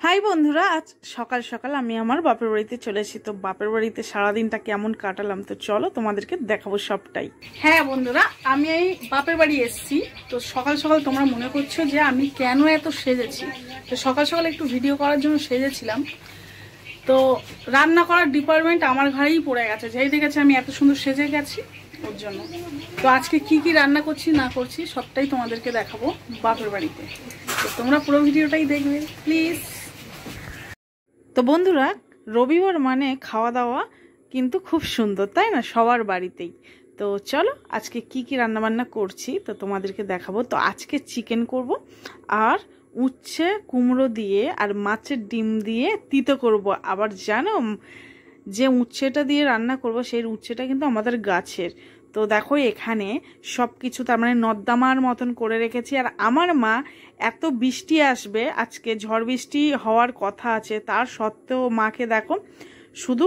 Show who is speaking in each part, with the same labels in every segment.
Speaker 1: High বন্ধুরা, আজ সকাল সকাল আমি আমার বাপের বাড়িতে চলে এসেছি। তো বাপের বাড়িতে সারাদিনটা কেমন কাটালাম তো চলো তোমাদেরকে দেখাবো সবটাই। হ্যাঁ বন্ধুরা, আমি এই বাপের বাড়ি এসেছি। তো সকাল সকাল তোমরা মনে করছো যে আমি কেন এত সেজেছি। তো সকাল সকাল একটু ভিডিও করার জন্য সেজেছিলাম। তো রান্না করার ডিপার্টমেন্ট আমার ঘরেই পড়ে গেছে, যেই দেখেছে আমি এত সুন্দর সেজে গেছি ওর জন্য। তো আজকে কি কি রান্না করছি না করছি সবটাই তোমাদেরকে দেখাবো বাপের বাড়িতে। তো তোমরা পুরো ভিডিওটাই দেখবে প্লিজ। তো বন্ধুরা, রবিবার মানে খাওয়া দাওয়া কিন্তু খুব সুন্দর, তাই না? সবার বাড়িতেই। তো চলো আজকে কি কি রান্নাবান্না করছি তো তোমাদেরকে দেখাবো। তো আজকে চিকেন করব, আর উচ্ছে কুমড়ো দিয়ে আর মাছের ডিম দিয়ে তিতো করব। আবার জানো, যে উচ্ছেটা দিয়ে রান্না করব সেই উচ্ছেটা কিন্তু আমাদের গাছের। তো দেখো এখানে সব কিছু তার মানে নর্দমার মতন করে রেখেছি। আর আমার মা, এত বৃষ্টি আসবে আজকে, ঝড় বৃষ্টি হওয়ার কথা আছে, তার সত্ত্বেও মাকে দেখো শুধু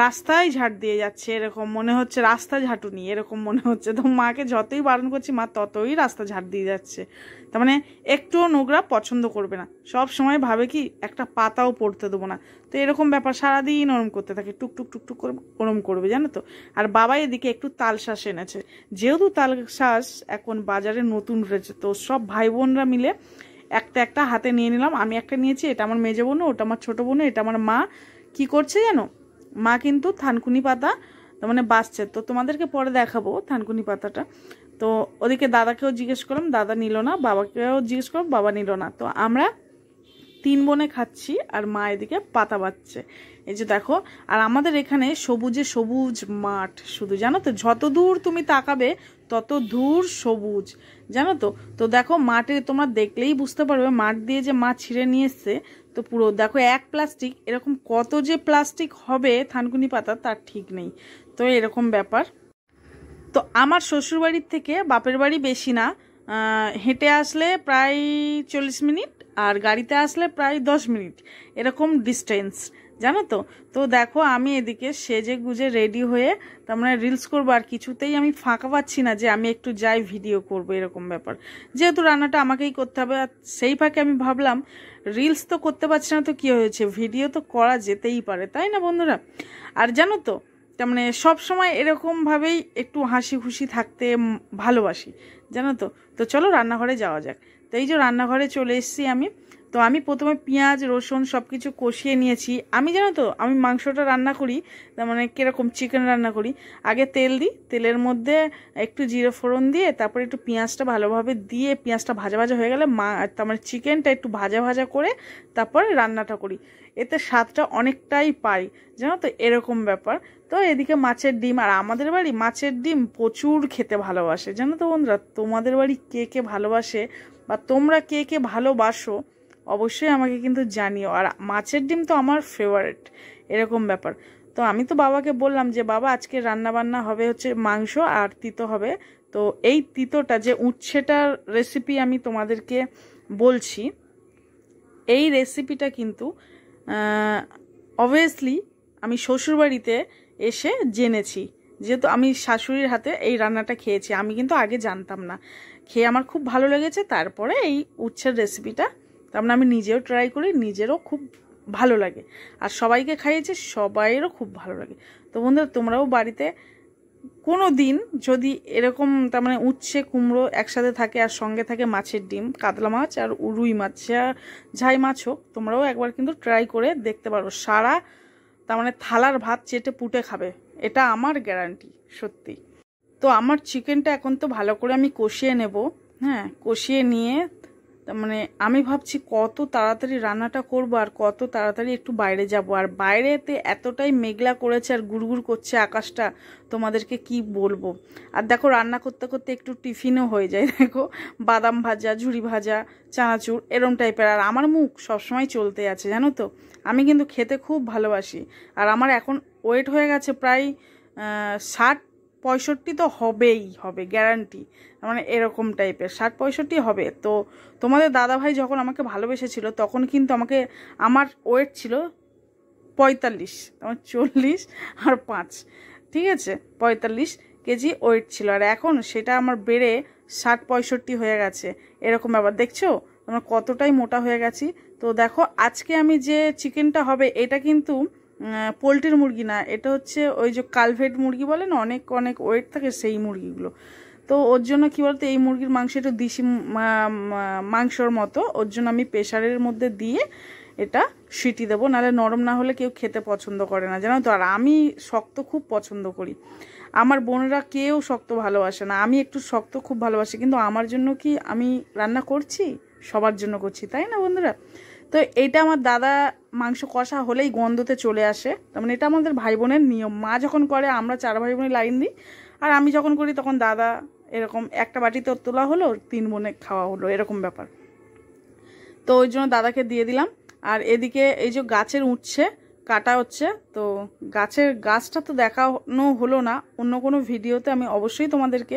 Speaker 1: রাস্তায় ঝাড় দিয়ে যাচ্ছে, এরকম মনে হচ্ছে রাস্তা ঝাঁটুনি, এরকম মনে হচ্ছে। তো মাকে যতই বারণ করছি মা ততই রাস্তা ঝাড় দিয়ে যাচ্ছে। তার মানে একটুও নোংরা পছন্দ করবে না, সব সময় ভাবে কি একটা পাতাও পড়তে দেবো না। তো এরকম ব্যাপার, সারাদিন ওরম করতে থাকে, টুকটুক টুকটুক করে ওরম করবে জানো তো। আর বাবা এদিকে একটু তালশাঁস এনেছে, যেহেতু তালশাঁস এখন বাজারে নতুন উঠেছে। তো সব ভাই বোনরা মিলে একটা একটা হাতে নিয়ে নিলাম। আমি একটা নিয়েছি, এটা আমার মেজো বোন, ওটা আমার ছোটো বোন, এটা আমার মা। কি করছে জানো, মা কিন্তু থানকুনি পাতা তার মানে বাছছে। তো তোমাদেরকে পরে দেখাবো থানকুনি পাতাটা। তো ওদিকে দাদাকেও জিজ্ঞেস করলাম, দাদা নিল না, বাবাকেও জিজ্ঞেস করলাম, বাবা নিল না। তো আমরা তিন বোনে খাচ্ছি আর মা এদিকে পাতা বাচ্ছে। এই যে দেখো, আর আমাদের এখানে সবুজে সবুজ মাঠ শুধু, জানো তো, যত দূর তুমি তাকাবে তত দূর সবুজ, জানো তো। তো দেখো মাঠে তোমরা দেখলেই বুঝতে পারবে, মাঠ দিয়ে যে মা ছিঁড়ে নিয়ে এসছে। তো পুরো দেখো এক প্লাস্টিক, এরকম কত যে প্লাস্টিক হবে থানকুনি পাতা তার ঠিক নেই। তো এরকম ব্যাপার। তো আমার শ্বশুরবাড়ির থেকে বাপের বাড়ি বেশি না, হেঁটে আসলে প্রায় 40 মিনিট, আর গাড়িতে আসলে প্রায় 10 মিনিট, এরকম ডিস্টেন্স, জানো তো। তো দেখো আমি এদিকে সেজে গুজে রেডি হয়ে তার মানে রিলস করবো, আর কিছুতেই আমি ফাঁকা পাচ্ছি না যে আমি একটু যাই ভিডিও করবো, এরকম ব্যাপার। যেহেতু রান্নাটা আমাকেই করতে হবে, আর সেই ফাঁকে আমি ভাবলাম রিলস তো করতে পারছি না, তো কি হয়েছে, ভিডিও তো করা যেতেই পারে, তাই না বন্ধুরা? আর জানো তো, তার মানে সবসময় এরকমভাবেই একটু হাসি খুশি থাকতে ভালোবাসি, জানো তো। তো চলো রান্নাঘরে যাওয়া যাক। তো এই যে রান্নাঘরে চলে এসেছি আমি। তো আমি প্রথমে পেঁয়াজ রসুন সব কিছু কষিয়ে নিয়েছি। আমি জানো তো, আমি মাংসটা রান্না করি তার মানে কীরকম চিকেন রান্না করি, আগে তেল দিই, তেলের মধ্যে একটু জিরে ফোড়ন দিয়ে তারপরে একটু পেঁয়াজটা ভালোভাবে দিয়ে, পেঁয়াজটা ভাজা ভাজা হয়ে গেলে তার মানে চিকেনটা একটু ভাজা ভাজা করে তারপরে রান্নাটা করি। এতে স্বাদটা অনেকটাই পাই, জানো তো, এরকম ব্যাপার। তো এদিকে মাছের ডিম, আর আমাদের বাড়ি মাছের ডিম প্রচুর খেতে ভালোবাসে, জানো তো বন্ধুরা। তোমাদের বাড়ি কে কে ভালোবাসে বা তোমরা কে কে ভালোবাসো অবশ্যই আমাকে কিন্তু জানিও। আর মাছের ডিম তো আমার ফেভারিট, এরকম ব্যাপার। তো আমি তো বাবাকে বললাম যে বাবা আজকে রান্না বান্না হবে হচ্ছে মাংস আর তিতো হবে। তো এই তিতোটা যে উচ্ছেটার রেসিপি আমি তোমাদেরকে বলছি, এই রেসিপিটা কিন্তু অবভিয়াসলি আমি শ্বশুরবাড়িতে এসে জেনেছি, যেহেতু আমি শাশুড়ির হাতে এই রান্নাটা খেয়েছি। আমি কিন্তু আগে জানতাম না, খেয়ে আমার খুব ভালো লেগেছে। তারপরে এই উচ্ছের রেসিপিটা তার মানে আমি নিজেও ট্রাই করি, নিজেরও খুব ভালো লাগে, আর সবাইকে খাইয়েছি, সবাইয়েরও খুব ভালো লাগে। তো বন্ধুরা, তোমরাও বাড়িতে কোনো দিন যদি এরকম তার মানে উচ্ছে কুমড়ো একসাথে থাকে আর সঙ্গে থাকে মাছের ডিম, কাতলা মাছ আর রুই মাছ, ঝাই মাছ হোক, তোমরাও একবার কিন্তু ট্রাই করে দেখতে পারো। সারা তার মানে থালার ভাত চেটে পুটে খাবে, এটা আমার গ্যারান্টি, সত্যি। তো আমার চিকেনটা এখন তো ভালো করে আমি কষিয়ে নেব। হ্যাঁ, কষিয়ে নিয়ে তার মানে আমি ভাবছি কত তাড়াতাড়ি রান্নাটা করব আর কত তাড়াতাড়ি একটু বাইরে যাব। আর বাইরেতে এতটাই মেঘলা করেছে আর গুড়গুড় করছে আকাশটা, তোমাদেরকে কি বলবো। আর দেখো রান্না করতে করতে একটু টিফিনও হয়ে যায়, দেখো বাদাম ভাজা, ঝুড়ি ভাজা, চানাচুর এরম টাইপের। আর আমার মুখ সবসময় চলতে আছে, জানো তো, আমি কিন্তু খেতে খুব ভালোবাসি। আর আমার এখন ওয়েট হয়ে গেছে প্রায় 60-65 তো হবেই হবে, গ্যারান্টি। মানে এরকম টাইপের 60-65 হবে। তো তোমাদের দাদাভাই যখন আমাকে ভালোবেসেছিল তখন কিন্তু আমার ওয়েট ছিল 45, আমার 40 আর 5, ঠিক আছে, 45 কেজি ওয়েট ছিল। আর এখন সেটা আমার বেড়ে 60-65 হয়ে গেছে, এরকম ব্যাপার। দেখছো আমার কতটাই মোটা হয়ে গেছি। তো তো দেখো আজকে আমি যে চিকেনটা হবে এটা কিন্তু পোলট্রির মুরগি না, এটা হচ্ছে ওই যে কালভেট মুরগি বলে না, অনেক অনেক ওয়েট থাকে সেই মুরগিগুলো। তো ওর জন্য কী বলতো, এই মুরগির মাংস একটু দেশি মাংসর মতো, ওর জন্য আমি প্রেশারের মধ্যে দিয়ে এটা সিটি দেবো, নাহলে নরম না হলে কেউ খেতে পছন্দ করে না, জানো তো। আর আমি শক্ত খুব পছন্দ করি, আমার বোনেরা কেউ শক্ত ভালোবাসে না, আমি একটু শক্ত খুব ভালোবাসি। কিন্তু আমার জন্য কি আমি রান্না করছি? সবার জন্য করছি, তাই না বন্ধুরা? তো এইটা আমার দাদা মাংস কষা হলেই গন্ধতে চলে আসে, তার মানে এটা আমাদের ভাই বোনের নিয়ম। মা যখন করে আমরা 4 ভাই বোনের লাইন দিই, আর আমি যখন করি তখন দাদা, এরকম একটা বাটিতে তোলা হলো, 3 বোনে খাওয়া হলো, এরকম ব্যাপার। তো ওই জন্য দাদাকে দিয়ে দিলাম। আর এদিকে এই যে গাছের উচ্ছে কাটা হচ্ছে, তো গাছটা তো দেখানো হলো না, অন্য কোনো ভিডিওতে আমি অবশ্যই তোমাদেরকে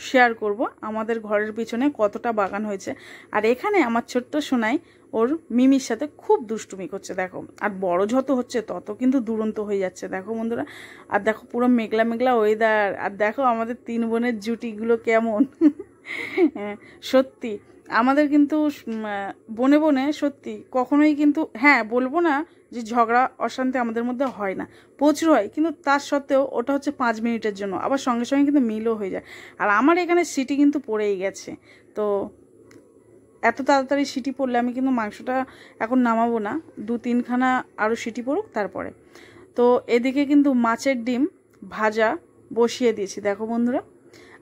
Speaker 1: শেয়ার করব আমাদের ঘরের পিছনে কতটা বাগান হয়েছে। আর এখানে আমার ছোট্ট সোনাই ওর মিমির সাথে খুব দুষ্টুমি করছে দেখো। আর বড় যত হচ্ছে তত কিন্তু দুরন্ত হয়ে যাচ্ছে দেখো বন্ধুরা। আর দেখো পুরো মেঘলা মেঘলা ওয়েদার, আর দেখো আমাদের 3 বোনের জুটিগুলো কেমন। সত্যি আমাদের কিন্তু বনে বনে সত্যি কখনোই কিন্তু, হ্যাঁ বলবো না যে ঝগড়া অশান্তি আমাদের মধ্যে হয় না, প্রচুর হয়, কিন্তু তার সত্ত্বেও ওটা হচ্ছে 5 মিনিটের জন্য, আবার সঙ্গে সঙ্গে কিন্তু মিলও হয়ে যায়। আর আমার এখানে সিটি কিন্তু পড়েই গেছে, তো এত তাড়াতাড়ি সিটি পড়লে আমি কিন্তু মাংসটা এখন নামাবো না, 2-3 খানা আরও সিটি পড়ুক তারপরে। তো এদিকে কিন্তু মাছের ডিম ভাজা বসিয়ে দিয়েছি দেখো বন্ধুরা।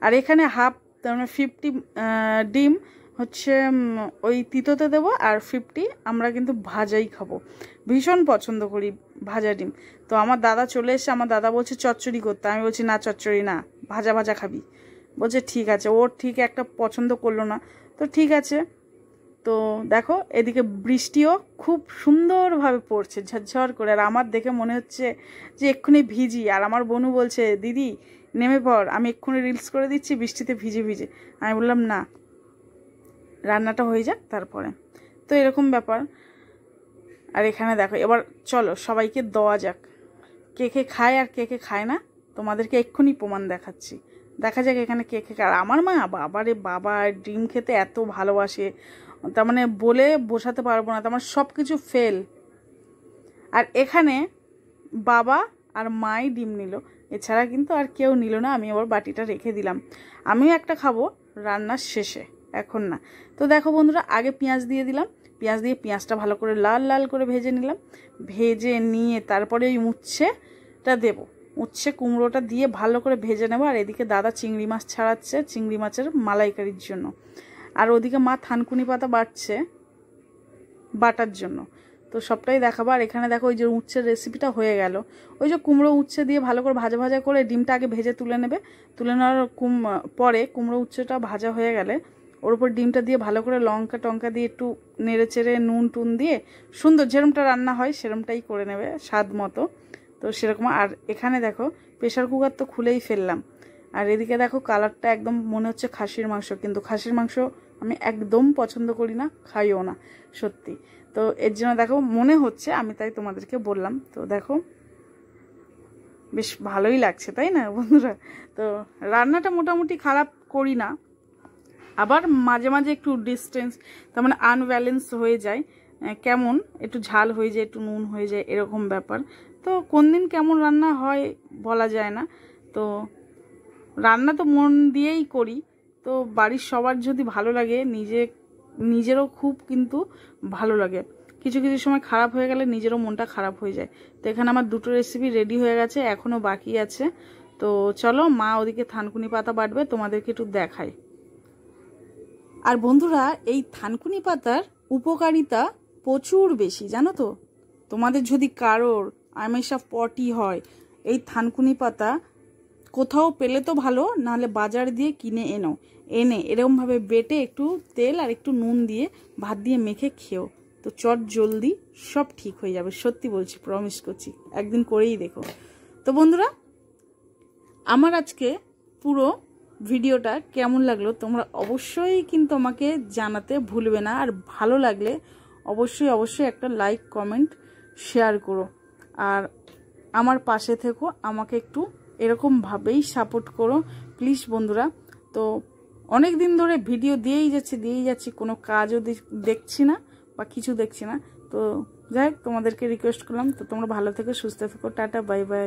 Speaker 1: আর এখানে হাফ, তার মানে 50 ডিম হচ্ছে ওই তিতোতে দেবো, আর 50 আমরা কিন্তু ভাজাই খাবো, ভীষণ পছন্দ করি ভাজা ডিম। তো আমার দাদা চলে এসে, আমার দাদা বলছে চচ্চড়ি করতে, আমি বলছি না চচ্চড়ি না, ভাজা ভাজা খাবি। বলছে ঠিক আছে, ওর ঠিক একটা পছন্দ করলো না, তো ঠিক আছে। তো দেখো এদিকে বৃষ্টিও খুব সুন্দরভাবে পড়ছে ঝরঝর করে, আর আমার দেখে মনে হচ্ছে যে এক্ষুনি ভিজি। আর আমার বোনু বলছে দিদি নেমে পড়, আমি এক্ষুনি রিলস করে দিচ্ছি বৃষ্টিতে ভিজে ভিজে। আমি বললাম না, রান্নাটা হয়ে যাক তারপরে। তো এরকম ব্যাপার। আর এখানে দেখো এবার চলো সবাইকে দেওয়া যাক, কে কে খায় আর কে কে খায় না তোমাদেরকে এক্ষুনি প্রমাণ দেখাচ্ছি। দেখা যাক এখানে কে কে। আর আমার মা বাবারে বাবা ডিম খেতে এত ভালোবাসে, তার মানে বলে বোঝাতে পারবো না, তার মানে সব কিছু ফেল। আর এখানে বাবা আর মাই ডিম নিল, এছাড়া কিন্তু আর কেউ নিল না। আমি আবার বাটিটা রেখে দিলাম, আমিও একটা খাবো রান্নার শেষে, এখন না। তো দেখো বন্ধুরা আগে পেঁয়াজ দিয়ে দিলাম, পেঁয়াজ দিয়ে পেঁয়াজটা ভালো করে লাল লাল করে ভেজে নিলাম, ভেজে নিয়ে তারপরে ওই উচ্ছেটা দেবো, উচ্ছে কুমড়োটা দিয়ে ভালো করে ভেজে নেবো। আর এদিকে দাদা চিংড়ি মাছ ছাড়াচ্ছে, চিংড়ি মাছের মালাইকারির জন্য। আর ওদিকে মা থানকুনি পাতা বাটার জন্য। তো সবটাই দেখাবো। আর এখানে দেখো ওই যে উচ্ছের রেসিপিটা হয়ে গেল, ওই যে কুমড়ো উচ্ছে দিয়ে ভালো করে ভাজা ভাজা করে ডিমটা আগে ভেজে তুলে নেবে, তুলে নেওয়ার পরে কুমড়ো উচ্ছেটা ভাজা হয়ে গেলে ওর উপর ডিমটা দিয়ে ভালো করে লঙ্কা টঙ্কা দিয়ে একটু নেড়ে চেড়ে নুন টুন দিয়ে সুন্দর যেরমটা রান্না হয় সেরমটাই করে নেবে স্বাদ মতো। তো সেরকম। আর এখানে দেখো প্রেশার কুকার তো খুলেই ফেললাম। আর এদিকে দেখো কালারটা একদম মনে হচ্ছে খাসির মাংস, কিন্তু খাসির মাংস আমি একদম পছন্দ করি না, খাইও না সত্যি। তো এর জন্য দেখো মনে হচ্ছে, আমি তাই তোমাদেরকে বললাম। তো দেখো বেশ ভালোই লাগছে তাই না বন্ধুরা। তো রান্নাটা মোটামুটি খারাপ করি না, আবার মাঝে মাঝে একটু ডিস্টেন্স, তার মানে আনব্যালেন্স হয়ে যায়, কেমন একটু ঝাল হয়ে যায়, একটু নুন হয়ে যায়, এরকম ব্যাপার। তো কোন দিন কেমন রান্না হয় বলা যায় না। তো রান্না তো মন দিয়েই করি, তো বাড়ির সবার যদি ভালো লাগে নিজেরও খুব কিন্তু ভালো লাগে। কিছু কিছু সময় খারাপ হয়ে গেলে নিজেরও মনটা খারাপ হয়ে যায়। তো এখানে আমার 2টো রেসিপি রেডি হয়ে গেছে, এখনও বাকি আছে। তো চলো মা ওদিকে থানকুনি পাতা বাটবে, তোমাদেরকে একটু দেখাই। আর বন্ধুরা এই থানকুনি পাতার উপকারিতা প্রচুর বেশি জানো তো। তোমাদের যদি কারোর আমেশা পটি হয়, এই থানকুনি পাতা কোথাও পেলে তো ভালো, নাহলে বাজার দিয়ে কিনে এনে এরকমভাবে বেটে একটু তেল আর একটু নুন দিয়ে ভাত দিয়ে মেখে খেও, তো চট জলদি সব ঠিক হয়ে যাবে। সত্যি বলছি, প্রমিস করছি, একদিন করেই দেখো। তো বন্ধুরা আমার আজকে পুরো ভিডিওটা কেমন লাগলো তোমরা অবশ্যই কিন্তু আমাকে জানাতে ভুলবে না। আর ভালো লাগলে অবশ্যই একটা লাইক কমেন্ট শেয়ার করো, আর আমার পাশে থেকো, আমাকে একটু এরকমভাবেই সাপোর্ট করো প্লিজ বন্ধুরা। তো অনেক দিন ধরে ভিডিও দিয়েই যাচ্ছি, কোনো কাজও দেখছি না বা কিছু দেখছি না। তো যাই হোক, তোমাদেরকে রিকোয়েস্ট করলাম। তো তোমরা ভালো থেকো, সুস্থ থেকো, টাটা বাই বাই।